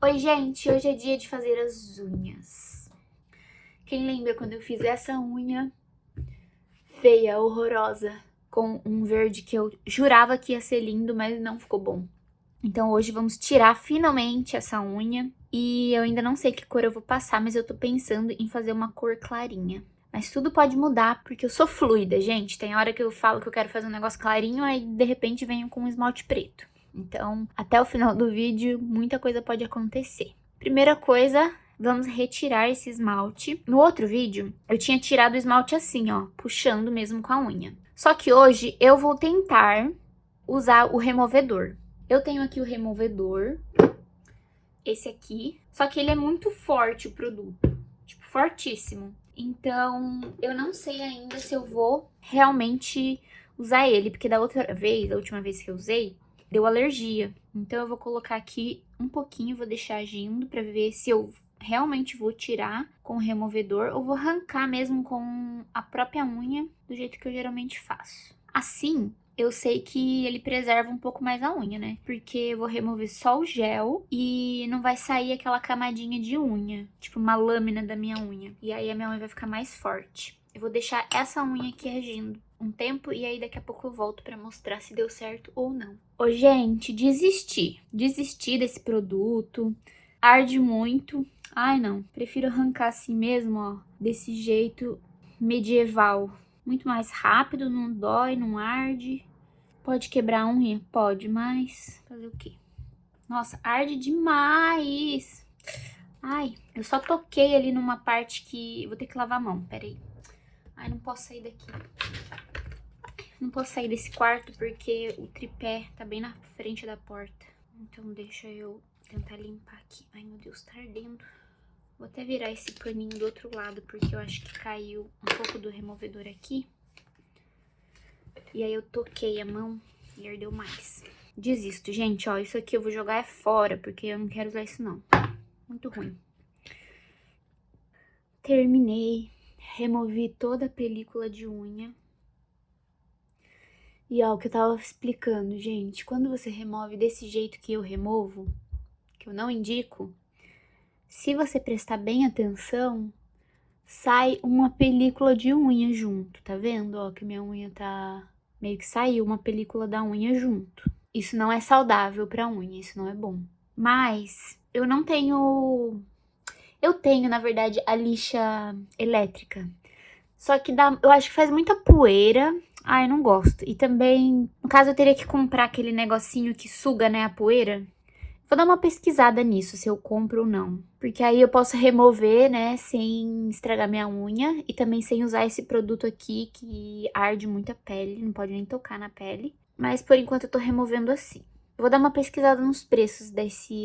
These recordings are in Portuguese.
Oi, gente, hoje é dia de fazer as unhas. Quem lembra quando eu fiz essa unha feia, horrorosa, com um verde que eu jurava que ia ser lindo, mas não ficou bom. Então hoje vamos tirar finalmente essa unha e eu ainda não sei que cor eu vou passar, mas eu tô pensando em fazer uma cor clarinha. Mas tudo pode mudar, porque eu sou fluida, gente. Tem hora que eu falo que eu quero fazer um negócio clarinho, aí de repente venho com um esmalte preto. Então, até o final do vídeo, muita coisa pode acontecer. Primeira coisa, vamos retirar esse esmalte. No outro vídeo, eu tinha tirado o esmalte assim, ó, puxando mesmo com a unha. Só que hoje eu vou tentar usar o removedor. Eu tenho aqui o removedor, esse aqui, só que ele é muito forte o produto, tipo, fortíssimo. Então, eu não sei ainda se eu vou realmente usar ele, porque da última vez que eu usei, deu alergia. Então, eu vou colocar aqui um pouquinho, vou deixar agindo pra ver se eu realmente vou tirar com o removedor ou vou arrancar mesmo com a própria unha, do jeito que eu geralmente faço. Assim, eu sei que ele preserva um pouco mais a unha, né? Porque eu vou remover só o gel e não vai sair aquela camadinha de unha, tipo uma lâmina da minha unha. E aí a minha unha vai ficar mais forte. Eu vou deixar essa unha aqui agindo um tempo e aí daqui a pouco eu volto pra mostrar se deu certo ou não. Ô, gente, desisti. Desisti desse produto. Arde muito. Ai, não. Prefiro arrancar assim mesmo, ó. Desse jeito medieval. Muito mais rápido, não dói, não arde. Pode quebrar a unha? Pode, mas fazer o quê? Nossa, arde demais! Ai, eu só toquei ali numa parte que... Vou ter que lavar a mão, peraí. Ai, não posso sair daqui. Não posso sair desse quarto porque o tripé tá bem na frente da porta. Então deixa eu tentar limpar aqui. Ai, meu Deus, tá ardendo. Vou até virar esse paninho do outro lado, porque eu acho que caiu um pouco do removedor aqui. E aí eu toquei a mão e ardeu mais. Desisto, gente, ó, isso aqui eu vou jogar fora, porque eu não quero usar isso não. Muito ruim. Terminei, removi toda a película de unha. E ó, o que eu tava explicando, gente, quando você remove desse jeito que eu removo, que eu não indico, se você prestar bem atenção, sai uma película de unha junto, tá vendo? Ó, que minha unha tá... meio que saiu uma película da unha junto. Isso não é saudável pra unha, isso não é bom. Mas eu não tenho... Eu tenho, na verdade, a lixa elétrica. Só que dá, eu acho que faz muita poeira. Ah, eu não gosto. E também, no caso, eu teria que comprar aquele negocinho que suga, né, a poeira. Vou dar uma pesquisada nisso, se eu compro ou não. Porque aí eu posso remover, né, sem estragar minha unha. E também sem usar esse produto aqui, que arde muito a pele, não pode nem tocar na pele. Mas, por enquanto, eu tô removendo assim. Eu vou dar uma pesquisada nos preços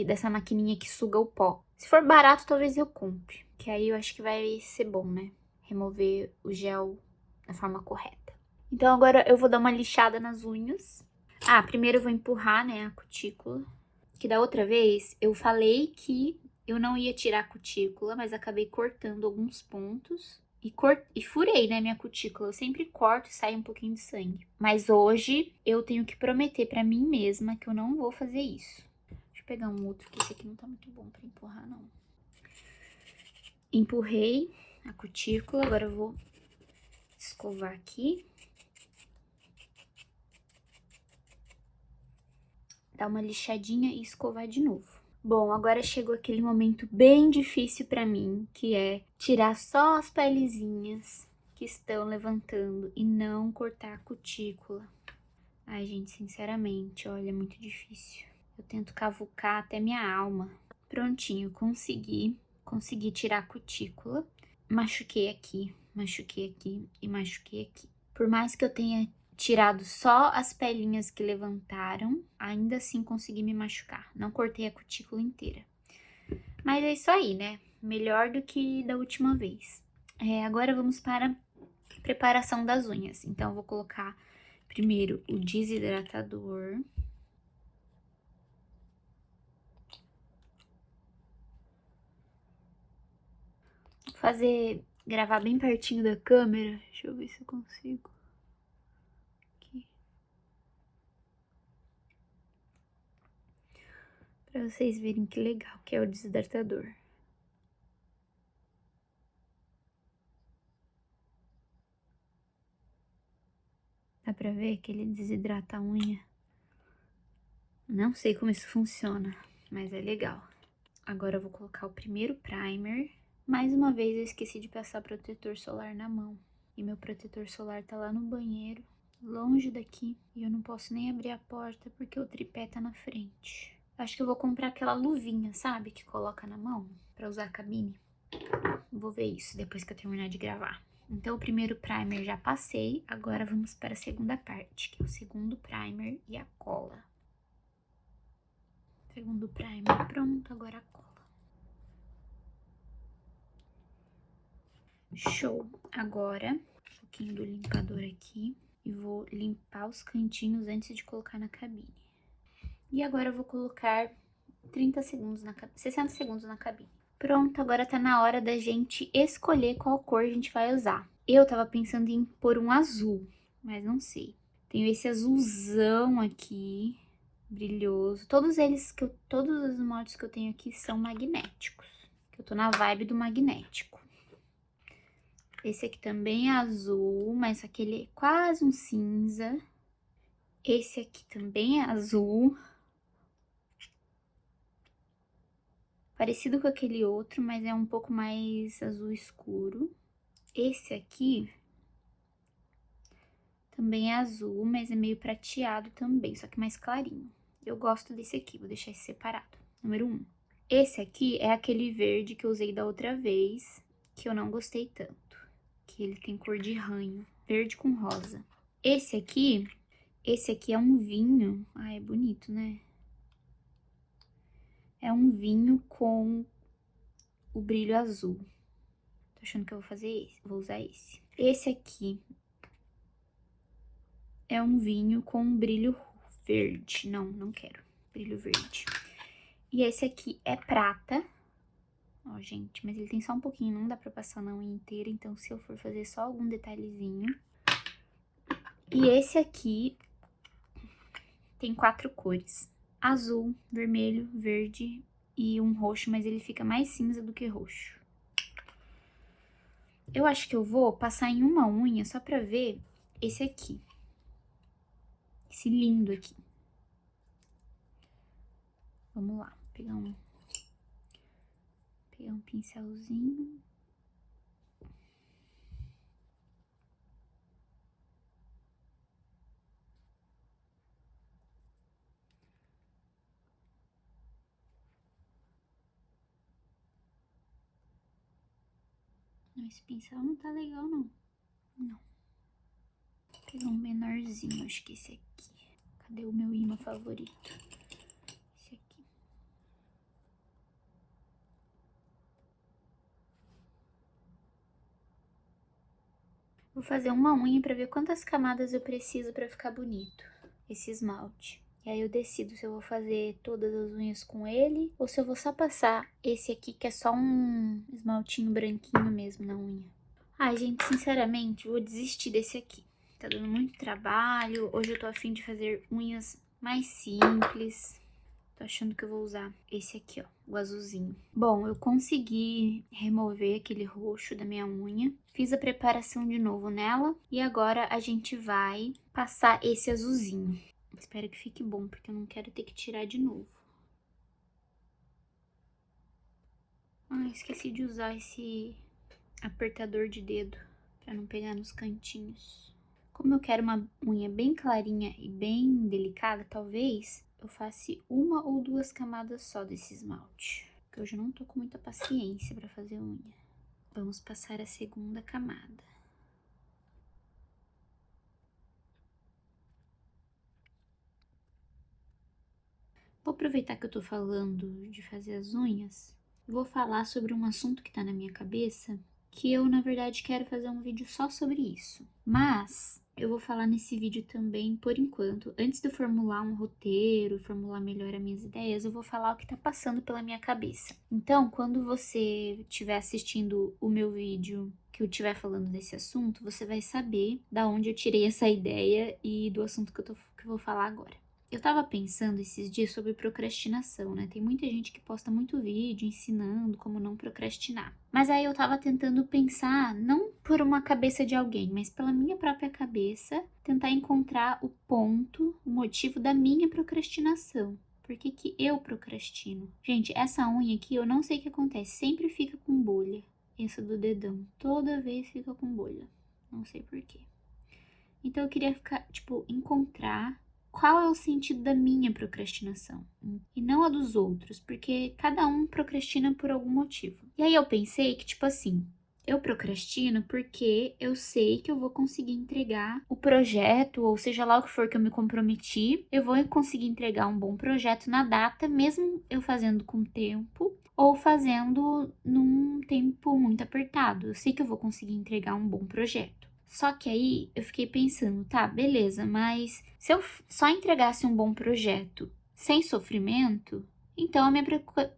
dessa maquininha que suga o pó. Se for barato, talvez eu compre. Que aí eu acho que vai ser bom, né? Remover o gel da forma correta. Então agora eu vou dar uma lixada nas unhas. Ah, primeiro eu vou empurrar, né, a cutícula. Que da outra vez eu falei que eu não ia tirar a cutícula, mas acabei cortando alguns pontos. E furei, né, minha cutícula. Eu sempre corto e sai um pouquinho de sangue. Mas hoje eu tenho que prometer pra mim mesma que eu não vou fazer isso. Deixa eu pegar um outro, que esse aqui não tá muito bom pra empurrar, não. Empurrei a cutícula, agora eu vou escovar aqui. Dar uma lixadinha e escovar de novo. Bom, agora chegou aquele momento bem difícil pra mim, que é tirar só as pelezinhas que estão levantando e não cortar a cutícula. Ai, gente, sinceramente, olha, é muito difícil. Eu tento cavucar até minha alma. Prontinho, consegui tirar a cutícula. Machuquei aqui e machuquei aqui. Por mais que eu tenha tirado só as pelinhas que levantaram, ainda assim consegui me machucar. Não cortei a cutícula inteira. Mas é isso aí, né? Melhor do que da última vez. Agora vamos para a preparação das unhas. Então, eu vou colocar primeiro o desidratador. Vou gravar bem pertinho da câmera. Deixa eu ver se eu consigo. Pra vocês verem que legal que é o desidratador. Dá pra ver que ele desidrata a unha? Não sei como isso funciona, mas é legal. Agora eu vou colocar o primeiro primer. Mais uma vez eu esqueci de passar protetor solar na mão. E meu protetor solar tá lá no banheiro, longe daqui. E eu não posso nem abrir a porta porque o tripé tá na frente. Acho que eu vou comprar aquela luvinha, sabe? Que coloca na mão pra usar a cabine. Vou ver isso depois que eu terminar de gravar. Então, o primeiro primer já passei. Agora vamos para a segunda parte, que é o segundo primer e a cola. Segundo primer pronto, agora a cola. Show! Agora, um pouquinho do limpador aqui. E vou limpar os cantinhos antes de colocar na cabine. E agora eu vou colocar 60 segundos na cabine. Pronto, agora tá na hora da gente escolher qual cor a gente vai usar. Eu tava pensando em pôr um azul, mas não sei. Tenho esse azulzão aqui, brilhoso. Todos os moldes que eu tenho aqui são magnéticos. Eu tô na vibe do magnético. Esse aqui também é azul, mas aquele é quase um cinza. Esse aqui também é azul. Parecido com aquele outro, mas é um pouco mais azul escuro. Esse aqui também é azul, mas é meio prateado também, só que mais clarinho. Eu gosto desse aqui, vou deixar esse separado. Número 1. Esse aqui é aquele verde que eu usei da outra vez, que eu não gostei tanto. Que ele tem cor de ranho, verde com rosa. Esse aqui é um vinho. Ah, é bonito, né? É um vinho com o brilho azul. Tô achando que eu vou fazer esse, vou usar esse. Esse aqui é um vinho com um brilho verde. Não quero. Brilho verde. E esse aqui é prata. Ó, gente, mas ele tem só um pouquinho, não dá pra passar na unha inteira. Então, se eu for fazer só algum detalhezinho. E esse aqui tem 4 cores. Azul, vermelho, verde e um roxo, mas ele fica mais cinza do que roxo. Eu acho que eu vou passar em uma unha só pra ver esse aqui. Esse lindo aqui. Vamos lá, pegar um pincelzinho. Não, esse pincel não tá legal, não. Não. Vou pegar um menorzinho, acho que esse aqui. Cadê o meu imã favorito? Esse aqui. Vou fazer uma unha pra ver quantas camadas eu preciso pra ficar bonito esse esmalte. E aí eu decido se eu vou fazer todas as unhas com ele ou se eu vou só passar esse aqui, que é só um esmaltinho branquinho mesmo na unha. Ai, gente, sinceramente, vou desistir desse aqui. Tá dando muito trabalho. Hoje eu tô a fim de fazer unhas mais simples. Tô achando que eu vou usar esse aqui, ó, o azulzinho. Bom, eu consegui remover aquele roxo da minha unha. Fiz a preparação de novo nela. E agora a gente vai passar esse azulzinho. Espero que fique bom, porque eu não quero ter que tirar de novo. Ah, esqueci de usar esse apertador de dedo pra não pegar nos cantinhos. Como eu quero uma unha bem clarinha e bem delicada, talvez eu faça uma ou duas camadas só desse esmalte. Porque hoje eu não tô com muita paciência pra fazer unha. Vamos passar a segunda camada. Vou aproveitar que eu tô falando de fazer as unhas. Vou falar sobre um assunto que tá na minha cabeça, que eu, na verdade, quero fazer um vídeo só sobre isso. Mas eu vou falar nesse vídeo também, por enquanto, antes de eu formular um roteiro, formular melhor as minhas ideias, eu vou falar o que tá passando pela minha cabeça. Então, quando você estiver assistindo o meu vídeo, que eu estiver falando desse assunto, você vai saber da onde eu tirei essa ideia e do assunto que eu vou falar agora. eu tava pensando esses dias sobre procrastinação, né? Tem muita gente que posta muito vídeo ensinando como não procrastinar. Mas aí eu tava tentando pensar, não por uma cabeça de alguém, mas pela minha própria cabeça, tentar encontrar o ponto, o motivo da minha procrastinação. Por que que eu procrastino? Gente, essa unha aqui, eu não sei o que acontece, sempre fica com bolha. Essa do dedão, toda vez fica com bolha. Não sei por quê. Então eu queria encontrar qual é o sentido da minha procrastinação e não a dos outros, porque cada um procrastina por algum motivo. E aí eu pensei que, eu procrastino porque eu sei que eu vou conseguir entregar o projeto, ou seja lá o que for que eu me comprometi, eu vou conseguir entregar um bom projeto na data, mesmo eu fazendo com tempo ou fazendo num tempo muito apertado. Eu sei que eu vou conseguir entregar um bom projeto. Só que aí eu fiquei pensando, tá, beleza, mas se eu só entregasse um bom projeto sem sofrimento, então a minha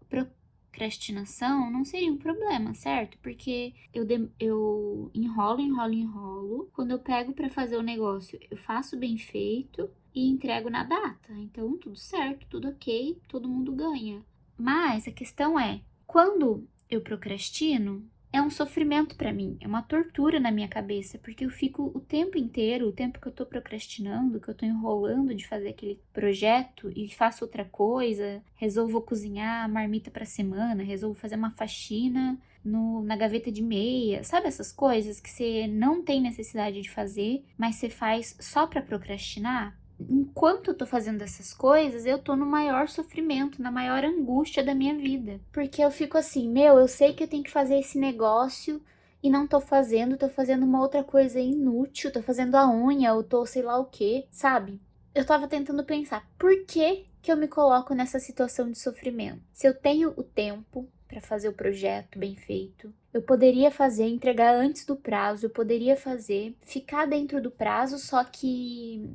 procrastinação não seria um problema, certo? Porque eu enrolo. Quando eu pego pra fazer o negócio, eu faço bem feito e entrego na data. Então, tudo certo, tudo ok, todo mundo ganha. Mas a questão é, quando eu procrastino, é um sofrimento pra mim, é uma tortura na minha cabeça, porque eu fico o tempo inteiro, o tempo que eu tô procrastinando, que eu tô enrolando de fazer aquele projeto e faço outra coisa, resolvo cozinhar marmita pra semana, resolvo fazer uma faxina na gaveta de meia, sabe essas coisas que você não tem necessidade de fazer, mas você faz só pra procrastinar? Enquanto eu tô fazendo essas coisas, eu tô no maior sofrimento, na maior angústia da minha vida. Porque eu fico assim, eu sei que eu tenho que fazer esse negócio e não tô fazendo uma outra coisa inútil, tô fazendo a unha, ou tô sei lá o que, sabe? Eu tava tentando pensar, por que que eu me coloco nessa situação de sofrimento? Se eu tenho o tempo para fazer o projeto bem feito, eu poderia fazer, entregar antes do prazo, eu poderia fazer, ficar dentro do prazo, só que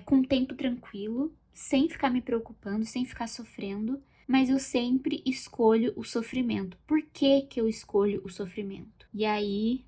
com tempo tranquilo, sem ficar me preocupando, sem ficar sofrendo, mas eu sempre escolho o sofrimento. Por que que eu escolho o sofrimento? E aí,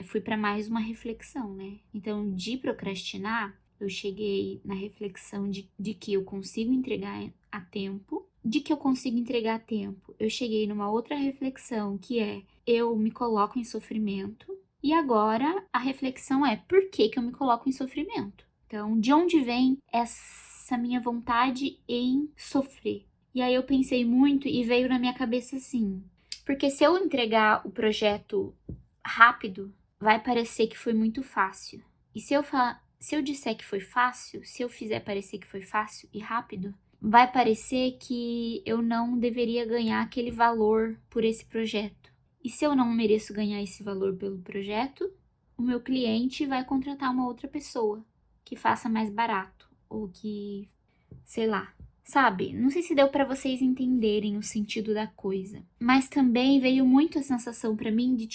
fui para mais uma reflexão, né? Então, de procrastinar, eu cheguei na reflexão de que eu consigo entregar a tempo, de que eu consigo entregar a tempo. Eu cheguei numa outra reflexão, que é, eu me coloco em sofrimento, e agora a reflexão é, por que que eu me coloco em sofrimento? Então, de onde vem essa minha vontade em sofrer? E aí eu pensei muito e veio na minha cabeça assim, porque se eu entregar o projeto rápido, vai parecer que foi muito fácil. E se eu disser que foi fácil, se eu fizer parecer que foi fácil e rápido, vai parecer que eu não deveria ganhar aquele valor por esse projeto. E se eu não mereço ganhar esse valor pelo projeto, o meu cliente vai contratar uma outra pessoa que faça mais barato, ou que, sei lá, sabe? Não sei se deu pra vocês entenderem o sentido da coisa, mas também veio muito a sensação pra mim de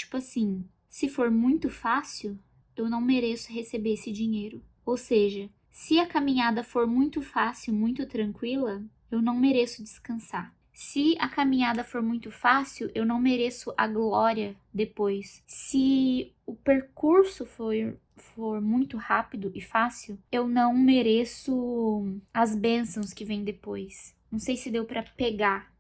se for muito fácil, eu não mereço receber esse dinheiro. Ou seja, se a caminhada for muito fácil, muito tranquila, eu não mereço descansar. Se a caminhada for muito fácil, eu não mereço a glória depois. Se o percurso for muito rápido e fácil, eu não mereço as bênçãos que vêm depois. Não sei se deu para pegar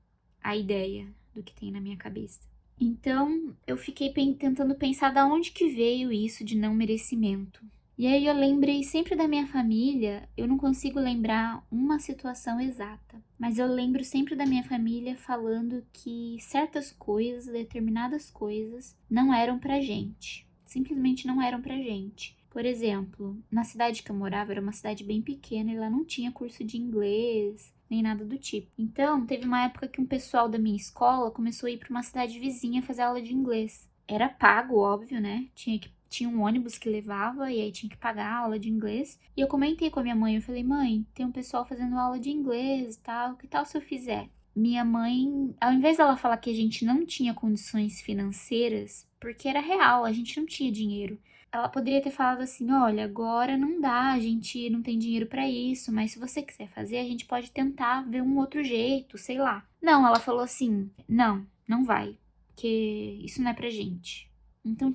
a ideia do que tem na minha cabeça. Então, eu fiquei tentando pensar da onde que veio isso de não merecimento. E aí eu lembrei sempre da minha família, eu não consigo lembrar uma situação exata, mas eu lembro sempre da minha família falando que certas coisas, determinadas coisas, não eram pra gente. Simplesmente não eram pra gente. Por exemplo, na cidade que eu morava, era uma cidade bem pequena e lá não tinha curso de inglês, nem nada do tipo. Então, teve uma época que um pessoal da minha escola começou a ir para uma cidade vizinha fazer aula de inglês. Era pago, óbvio, né? Tinha um ônibus que levava e aí tinha que pagar a aula de inglês. E eu comentei com a minha mãe, eu falei, mãe, tem um pessoal fazendo aula de inglês e tal, que tal se eu fizer? Minha mãe, ao invés dela falar que a gente não tinha condições financeiras, porque era real, a gente não tinha dinheiro, ela poderia ter falado assim, olha, agora não dá, a gente não tem dinheiro pra isso, mas se você quiser fazer, a gente pode tentar ver um outro jeito, sei lá. Não, ela falou assim, não vai, porque isso não é pra gente. Então,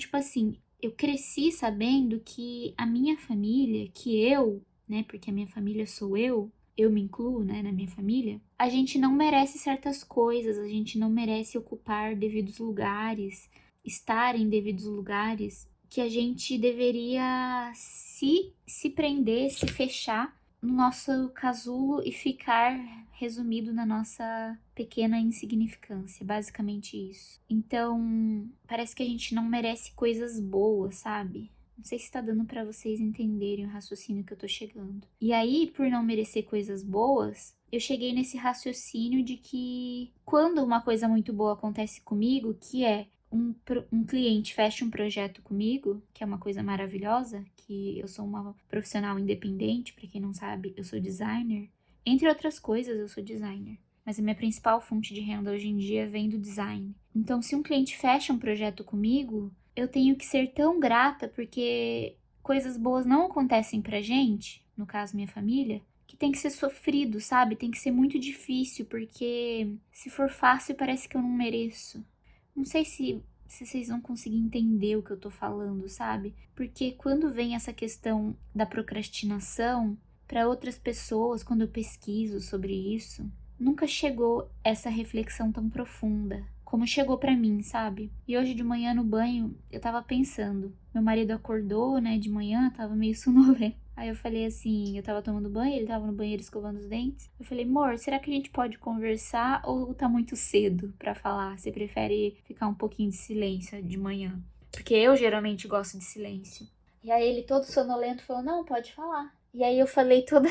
eu cresci sabendo que a minha família, que eu, né, porque a minha família sou eu, eu me incluo, né, na minha família, a gente não merece certas coisas, a gente não merece ocupar devidos lugares, estar em devidos lugares, que a gente deveria se prender, se fechar no nosso casulo e ficar resumido na nossa pequena insignificância, basicamente isso. Então, parece que a gente não merece coisas boas, sabe? Não sei se tá dando pra vocês entenderem o raciocínio que eu tô chegando. E aí, por não merecer coisas boas, eu cheguei nesse raciocínio de que quando uma coisa muito boa acontece comigo, que é um cliente fecha um projeto comigo, que é uma coisa maravilhosa, que eu sou uma profissional independente, pra quem não sabe, eu sou designer. Entre outras coisas, eu sou designer. Mas a minha principal fonte de renda hoje em dia vem do design. Então, se um cliente fecha um projeto comigo, eu tenho que ser tão grata porque coisas boas não acontecem pra gente, no caso minha família, que tem que ser sofrido, sabe? Tem que ser muito difícil, porque se for fácil parece que eu não mereço. Não sei se vocês vão conseguir entender o que eu tô falando, sabe? Porque quando vem essa questão da procrastinação, para outras pessoas, quando eu pesquiso sobre isso, nunca chegou essa reflexão tão profunda como chegou pra mim, sabe? E hoje de manhã no banho, eu tava pensando. Meu marido acordou, né, de manhã, tava meio sonolento. Aí eu falei assim, eu tava tomando banho, ele tava no banheiro escovando os dentes. Eu falei, amor, será que a gente pode conversar ou tá muito cedo pra falar? Você prefere ficar um pouquinho de silêncio de manhã? Porque eu geralmente gosto de silêncio. E aí ele todo sonolento falou, não, pode falar. E aí eu falei toda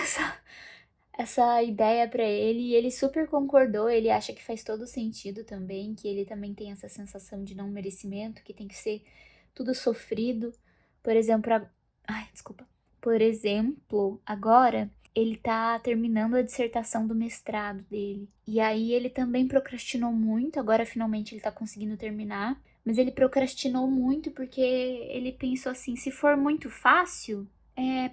essa ideia pra ele e ele super concordou, ele acha que faz todo sentido também, que ele também tem essa sensação de não merecimento, que tem que ser tudo sofrido. Por exemplo, Por exemplo, agora ele tá terminando a dissertação do mestrado dele. E aí ele também procrastinou muito, agora finalmente ele tá conseguindo terminar, mas ele procrastinou muito porque ele pensou assim, se for muito fácil,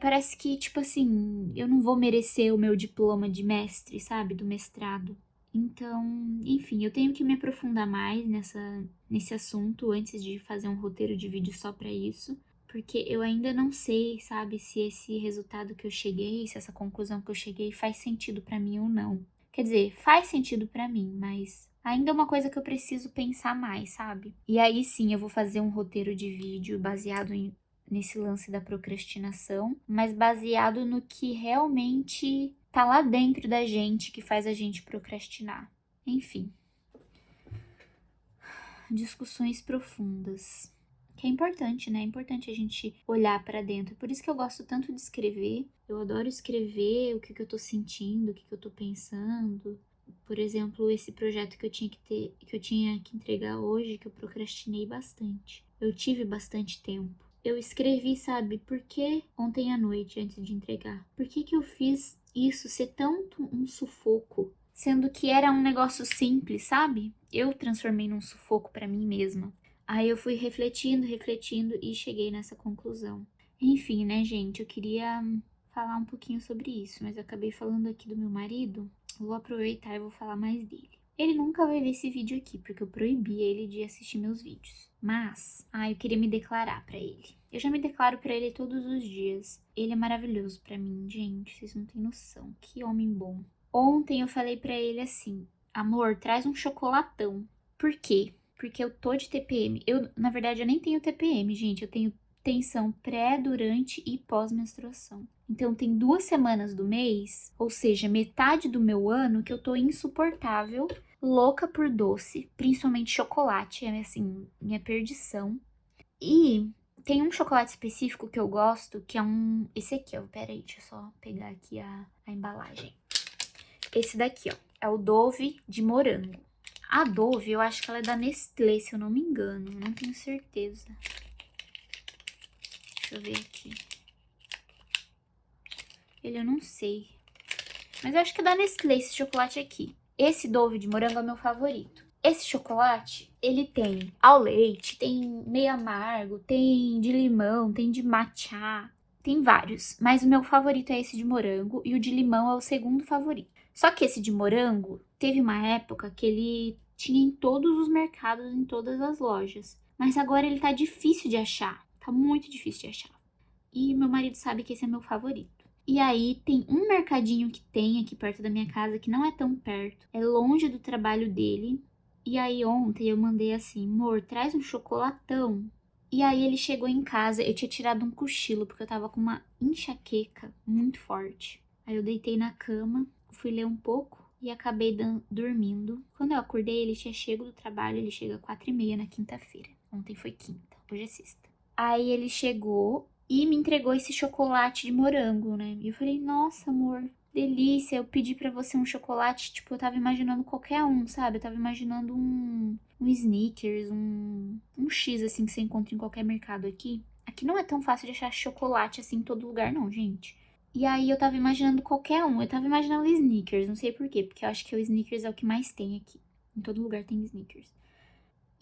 parece que, tipo assim, eu não vou merecer o meu diploma de mestre, sabe? Do mestrado. Então, enfim, eu tenho que me aprofundar mais nesse assunto antes de fazer um roteiro de vídeo só pra isso. Porque eu ainda não sei, sabe, se esse resultado que eu cheguei, se essa conclusão que eu cheguei faz sentido pra mim ou não. Quer dizer, faz sentido pra mim, mas ainda é uma coisa que eu preciso pensar mais, sabe? E aí sim, eu vou fazer um roteiro de vídeo baseado nesse lance da procrastinação, mas baseado no que realmente tá lá dentro da gente que faz a gente procrastinar. Enfim, discussões profundas. Que é importante, né? É importante a gente olhar pra dentro. Por isso que eu gosto tanto de escrever. Eu adoro escrever o que eu tô sentindo, o que eu tô pensando. Por exemplo, esse projeto que eu tinha que entregar hoje, que eu procrastinei bastante. Eu tive bastante tempo. Eu escrevi, sabe, por que ontem à noite, antes de entregar? Por que eu fiz isso ser tanto um sufoco? Sendo que era um negócio simples, sabe? Eu transformei num sufoco pra mim mesma. Aí eu fui refletindo e cheguei nessa conclusão. Enfim, né, gente, eu queria falar um pouquinho sobre isso, mas eu acabei falando aqui do meu marido. Vou aproveitar e vou falar mais dele. Ele nunca vai ver esse vídeo aqui, porque eu proibi ele de assistir meus vídeos. Mas, eu queria me declarar pra ele. Eu já me declaro pra ele todos os dias. Ele é maravilhoso pra mim, gente, vocês não têm noção. Que homem bom. Ontem eu falei pra ele assim, amor, traz um chocolatão. Por quê? Porque eu tô de TPM. Na verdade, eu nem tenho TPM, gente. Eu tenho tensão pré, durante e pós-menstruação. Então, tem 2 semanas do mês, ou seja, metade do meu ano, que eu tô insuportável, louca por doce, principalmente chocolate, é assim, minha perdição. E tem um chocolate específico que eu gosto, que é esse aqui, ó. Pera aí, deixa eu só pegar aqui a embalagem. Esse daqui, ó, é o Dove de morango. A Dove, eu acho que ela é da Nestlé, se eu não me engano. Não tenho certeza. Deixa eu ver aqui. Ele eu não sei. Mas eu acho que é da Nestlé esse chocolate aqui. Esse Dove de morango é meu favorito. Esse chocolate, ele tem ao leite, tem meio amargo, tem de limão, tem de matcha. Tem vários. Mas o meu favorito é esse de morango e o de limão é o segundo favorito. Só que esse de morango, teve uma época que ele tinha em todos os mercados, em todas as lojas. Mas agora ele tá difícil de achar. Tá muito difícil de achar. E meu marido sabe que esse é meu favorito. E aí tem um mercadinho que tem aqui perto da minha casa, que não é tão perto, é longe do trabalho dele. E aí ontem eu mandei assim, amor, traz um chocolatão. E aí ele chegou em casa, eu tinha tirado um cochilo, porque eu tava com uma enxaqueca muito forte. Aí eu deitei na cama, fui ler um pouco e acabei dormindo. Quando eu acordei, ele tinha chego do trabalho, ele chega às 4h30 na quinta-feira. Ontem foi quinta, hoje é sexta. Aí ele chegou e me entregou esse chocolate de morango, né? E eu falei, nossa, amor, delícia. Eu pedi pra você um chocolate, tipo, eu tava imaginando qualquer um, sabe? Eu tava imaginando um Snickers, um X, assim, que você encontra em qualquer mercado aqui. Aqui não é tão fácil de achar chocolate, assim, em todo lugar, não, gente. E aí eu tava imaginando qualquer um. Eu tava imaginando Snickers, não sei por quê. Porque eu acho que o Snickers é o que mais tem aqui. Em todo lugar tem Snickers.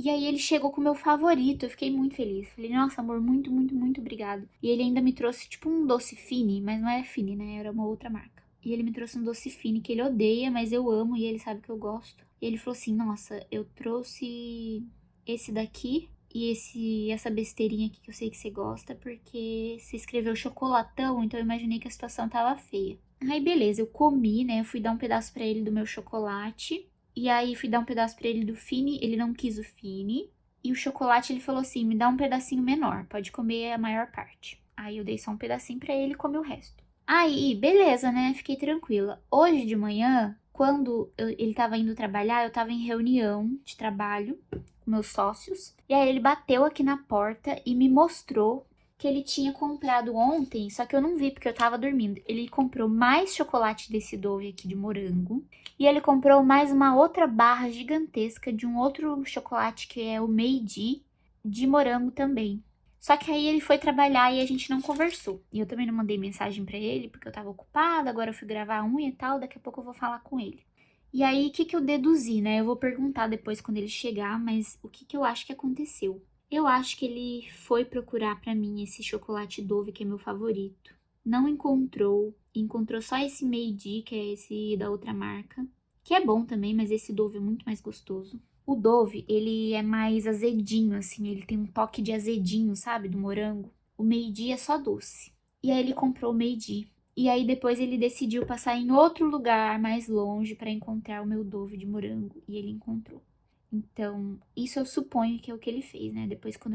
E aí ele chegou com o meu favorito, eu fiquei muito feliz. Falei, nossa, amor, muito, muito, muito obrigado. E ele ainda me trouxe, tipo, um doce Fini, mas não é Fini, né? Era uma outra marca. E ele me trouxe um doce Fini que ele odeia, mas eu amo e ele sabe que eu gosto. E ele falou assim, nossa, eu trouxe esse daqui e essa besteirinha aqui que eu sei que você gosta, porque você escreveu chocolatão, então eu imaginei que a situação tava feia. Aí beleza, eu comi, né? Eu fui dar um pedaço pra ele do meu chocolate. E aí fui dar um pedaço pra ele do Fini, ele não quis o Fini. E o chocolate ele falou assim, me dá um pedacinho menor, pode comer a maior parte. Aí eu dei só um pedacinho pra ele e comi o resto. Aí, beleza, né? Fiquei tranquila. Hoje de manhã, quando ele tava indo trabalhar, eu tava em reunião de trabalho com meus sócios. E aí ele bateu aqui na porta e me mostrou que ele tinha comprado ontem, só que eu não vi porque eu tava dormindo. Ele comprou mais chocolate desse Dove aqui de morango. E ele comprou mais uma outra barra gigantesca de um outro chocolate que é o Meiji, de morango também. Só que aí ele foi trabalhar e a gente não conversou. E eu também não mandei mensagem pra ele porque eu tava ocupada, agora eu fui gravar a unha e tal, daqui a pouco eu vou falar com ele. E aí, o que que eu deduzi, né? Eu vou perguntar depois quando ele chegar, mas o que que eu acho que aconteceu? Eu acho que ele foi procurar pra mim esse chocolate Dove, que é meu favorito. Não encontrou, encontrou só esse Meiji, que é esse da outra marca, que é bom também, mas esse Dove é muito mais gostoso. O Dove, ele é mais azedinho, assim, ele tem um toque de azedinho, sabe, do morango. O Meiji é só doce. E aí ele comprou o Meiji. E aí depois ele decidiu passar em outro lugar mais longe para encontrar o meu Dove de morango. E ele encontrou. Então, isso eu suponho que é o que ele fez, né? Depois, quando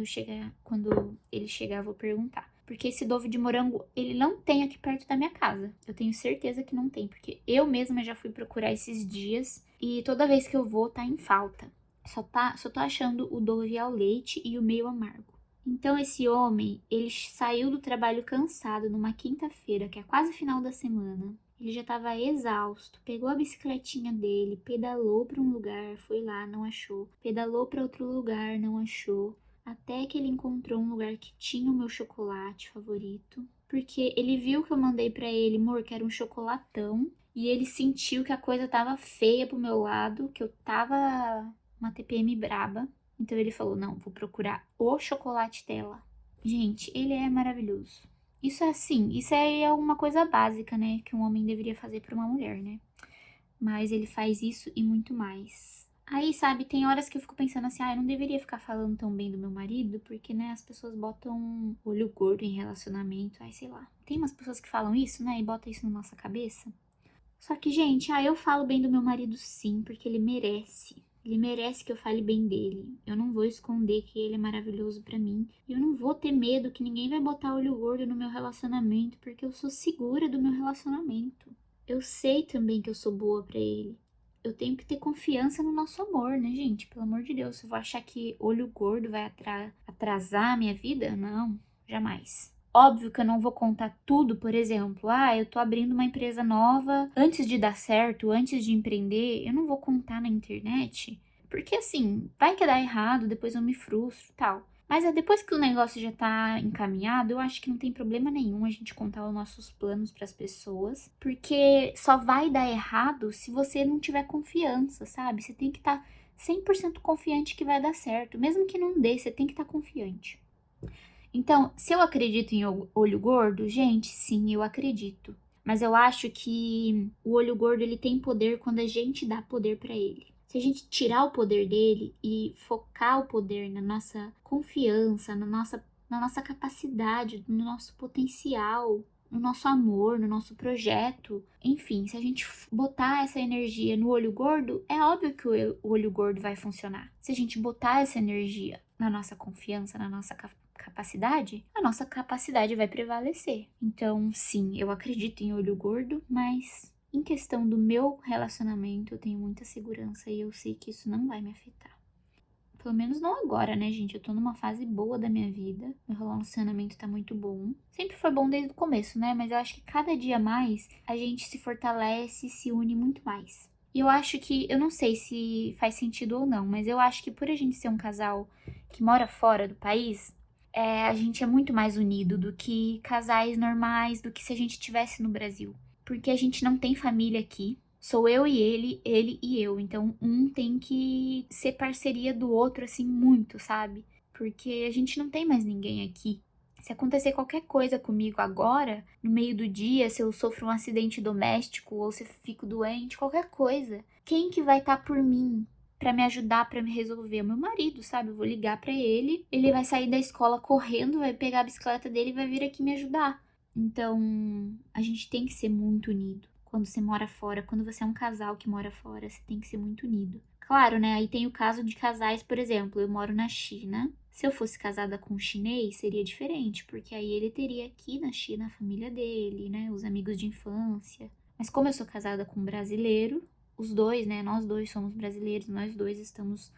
ele chegar, eu vou perguntar. Porque esse Dove de morango, ele não tem aqui perto da minha casa. Eu tenho certeza que não tem, porque eu mesma já fui procurar esses dias e toda vez que eu vou, tá em falta. Só tô achando o Dove ao leite e o meio amargo. Então, esse homem, ele saiu do trabalho cansado numa quinta-feira, que é quase final da semana. Ele já estava exausto, pegou a bicicletinha dele, pedalou para um lugar, foi lá, não achou. Pedalou para outro lugar, não achou. Até que ele encontrou um lugar que tinha o meu chocolate favorito. Porque ele viu que eu mandei para ele, amor, que era um chocolatão. E ele sentiu que a coisa tava feia pro meu lado, que eu tava uma TPM braba. Então ele falou, não, vou procurar o chocolate dela. Gente, ele é maravilhoso. Isso é assim, isso é uma coisa básica, né? Que um homem deveria fazer para uma mulher, né? Mas ele faz isso e muito mais. Aí, sabe, tem horas que eu fico pensando assim, eu não deveria ficar falando tão bem do meu marido, porque, né, as pessoas botam olho gordo em relacionamento, sei lá. Tem umas pessoas que falam isso, né, e botam isso na nossa cabeça. Só que, gente, eu falo bem do meu marido sim, porque ele merece. Ele merece que eu fale bem dele. Eu não vou esconder que ele é maravilhoso pra mim. E eu não vou ter medo que ninguém vai botar olho gordo no meu relacionamento, porque eu sou segura do meu relacionamento. Eu sei também que eu sou boa pra ele. Eu tenho que ter confiança no nosso amor, né, gente? Pelo amor de Deus, eu vou achar que olho gordo vai atrasar a minha vida? Não, jamais. Óbvio que eu não vou contar tudo, por exemplo, eu tô abrindo uma empresa nova, antes de dar certo, antes de empreender, eu não vou contar na internet, porque assim, vai que dá errado, depois eu me frustro e tal. Mas depois que o negócio já tá encaminhado, eu acho que não tem problema nenhum a gente contar os nossos planos pras pessoas, porque só vai dar errado se você não tiver confiança, sabe? Você tem que estar 100% confiante que vai dar certo, mesmo que não dê, você tem que estar confiante. Então, se eu acredito em olho gordo, gente, sim, eu acredito. Mas eu acho que o olho gordo ele tem poder quando a gente dá poder pra ele. Se a gente tirar o poder dele e focar o poder na nossa confiança, na nossa capacidade, no nosso potencial, no nosso amor, no nosso projeto. Enfim, se a gente botar essa energia no olho gordo, é óbvio que o olho gordo vai funcionar. Se a gente botar essa energia na nossa confiança, na nossa capacidade, a nossa capacidade vai prevalecer. Então, sim, eu acredito em olho gordo, mas em questão do meu relacionamento, eu tenho muita segurança e eu sei que isso não vai me afetar. Pelo menos não agora, né, gente? Eu tô numa fase boa da minha vida. Meu relacionamento tá muito bom. Sempre foi bom desde o começo, né? Mas eu acho que cada dia mais a gente se fortalece e se une muito mais. E eu acho que, eu não sei se faz sentido ou não, mas eu acho que por a gente ser um casal que mora fora do país, a gente é muito mais unido do que casais normais, do que se a gente estivesse no Brasil. Porque a gente não tem família aqui. Sou eu e ele e eu. Então, um tem que ser parceria do outro, assim, muito, sabe? Porque a gente não tem mais ninguém aqui. Se acontecer qualquer coisa comigo agora, no meio do dia, se eu sofro um acidente doméstico ou se eu fico doente, qualquer coisa, quem que vai estar por mim pra me ajudar, pra me resolver? O meu marido, sabe? Eu vou ligar pra ele vai sair da escola correndo, vai pegar a bicicleta dele e vai vir aqui me ajudar. Então, a gente tem que ser muito unido. Quando você mora fora, quando você é um casal que mora fora, você tem que ser muito unido. Claro, né? Aí tem o caso de casais, por exemplo, eu moro na China. Se eu fosse casada com um chinês, seria diferente, porque aí ele teria aqui na China a família dele, né? Os amigos de infância. Mas como eu sou casada com um brasileiro, os dois, né? Nós dois somos brasileiros, nós dois estamos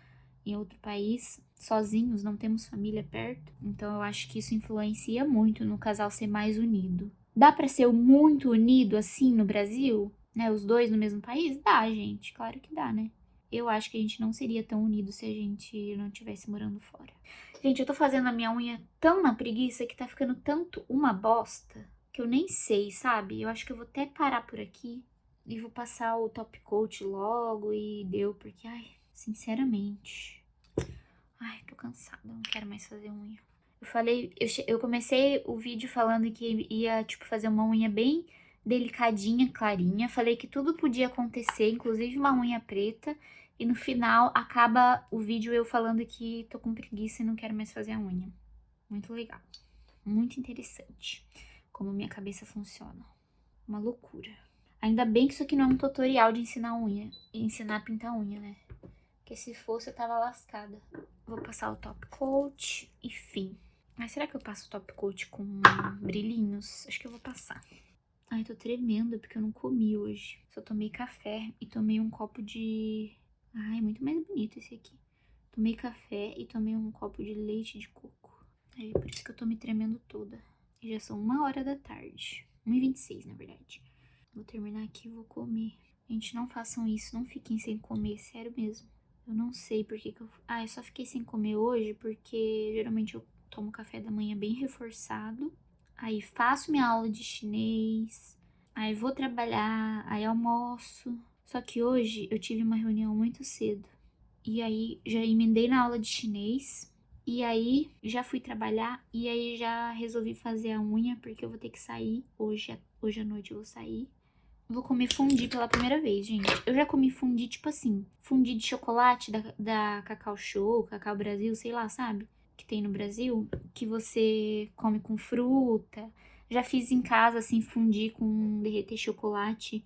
em outro país, sozinhos, não temos família perto. Então eu acho que isso influencia muito no casal ser mais unido. Dá pra ser muito unido assim no Brasil, né? Os dois no mesmo país? Dá, gente, claro que dá, né? Eu acho que a gente não seria tão unido se a gente não estivesse morando fora. Gente, eu tô fazendo a minha unha tão na preguiça que tá ficando tanto uma bosta que eu nem sei, sabe? Eu acho que eu vou até parar por aqui e vou passar o top coat logo e deu, porque, ai, sinceramente. Ai, tô cansada, não quero mais fazer unha. Eu falei, eu comecei o vídeo falando que ia, tipo, fazer uma unha bem delicadinha, clarinha. Falei que tudo podia acontecer, inclusive uma unha preta. E no final acaba o vídeo eu falando que tô com preguiça e não quero mais fazer a unha. Muito legal. Muito interessante como minha cabeça funciona. Uma loucura. Ainda bem que isso aqui não é um tutorial de ensinar unha, ensinar a pintar unha, né? Porque se fosse eu tava lascada. Vou passar o top coat, enfim. Mas será que eu passo o top coat com brilhinhos? Acho que eu vou passar. Ai, tô tremendo porque eu não comi hoje. Só tomei café e tomei um copo de... Ai, muito mais bonito esse aqui. Tomei café e tomei um copo de leite de coco. É por isso que eu tô me tremendo toda. E já são 1h da tarde. 1h26, na verdade. Vou terminar aqui e vou comer. Gente, não façam isso. Não fiquem sem comer. Sério mesmo. Eu não sei por que eu... Ah, eu só fiquei sem comer hoje porque geralmente eu tomo café da manhã bem reforçado. Aí faço minha aula de chinês. Aí vou trabalhar. Aí almoço. Só que hoje eu tive uma reunião muito cedo. E aí já emendei na aula de chinês. E aí já fui trabalhar. E aí já resolvi fazer a unha porque eu vou ter que sair. Hoje à noite eu vou sair. Vou comer fondue pela primeira vez, gente. Eu já comi fondue, tipo assim, fondue de chocolate da Cacau Show, Cacau Brasil, sei lá, sabe? Que tem no Brasil, que você come com fruta. Já fiz em casa, assim, fondue com derreter chocolate,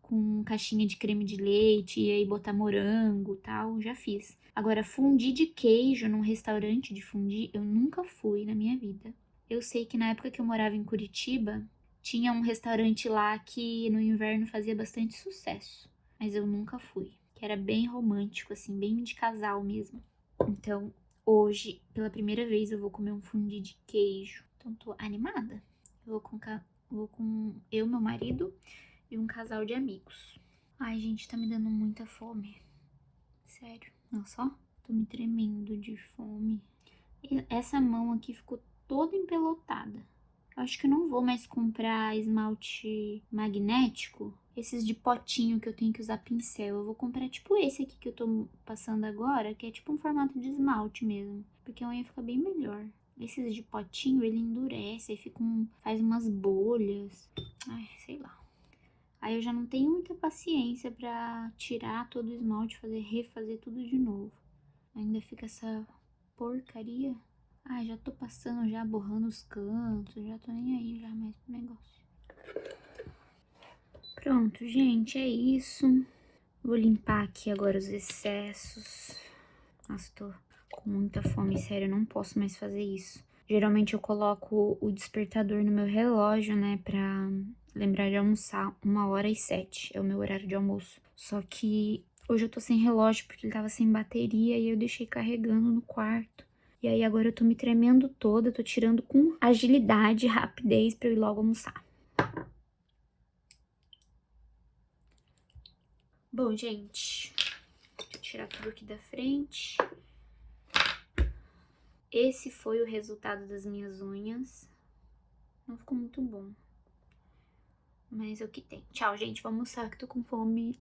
com caixinha de creme de leite, e aí botar morango e tal, já fiz. Agora, fondue de queijo num restaurante de fondue, eu nunca fui na minha vida. Eu sei que na época que eu morava em Curitiba, tinha um restaurante lá que no inverno fazia bastante sucesso, mas eu nunca fui, que era bem romântico, assim, bem de casal mesmo. Então, hoje, pela primeira vez, eu vou comer um fondue de queijo. Então, tô animada. Eu vou com eu, meu marido e um casal de amigos. Ai, gente, tá me dando muita fome. Sério. Olha só, tô me tremendo de fome. E essa mão aqui ficou toda empelotada. Eu acho que eu não vou mais comprar esmalte magnético. Esses de potinho que eu tenho que usar pincel. Eu vou comprar tipo esse aqui que eu tô passando agora, que é tipo um formato de esmalte mesmo. Porque a unha fica bem melhor. Esses de potinho, ele endurece, aí faz umas bolhas. Ai, sei lá. Aí eu já não tenho muita paciência pra tirar todo o esmalte, refazer tudo de novo. Ainda fica essa porcaria. Ai, já tô passando, já borrando os cantos, já tô nem aí já mais pro negócio. Pronto, gente, é isso. Vou limpar aqui agora os excessos. Nossa, tô com muita fome, sério, eu não posso mais fazer isso. Geralmente eu coloco o despertador no meu relógio, né, pra lembrar de almoçar 1h07, é o meu horário de almoço. Só que hoje eu tô sem relógio porque ele tava sem bateria e eu deixei carregando no quarto. E aí agora eu tô me tremendo toda, tô tirando com agilidade e rapidez pra eu ir logo almoçar. Bom, gente, deixa eu tirar tudo aqui da frente. Esse foi o resultado das minhas unhas. Não ficou muito bom, mas é o que tem. Tchau, gente, vou almoçar que tô com fome.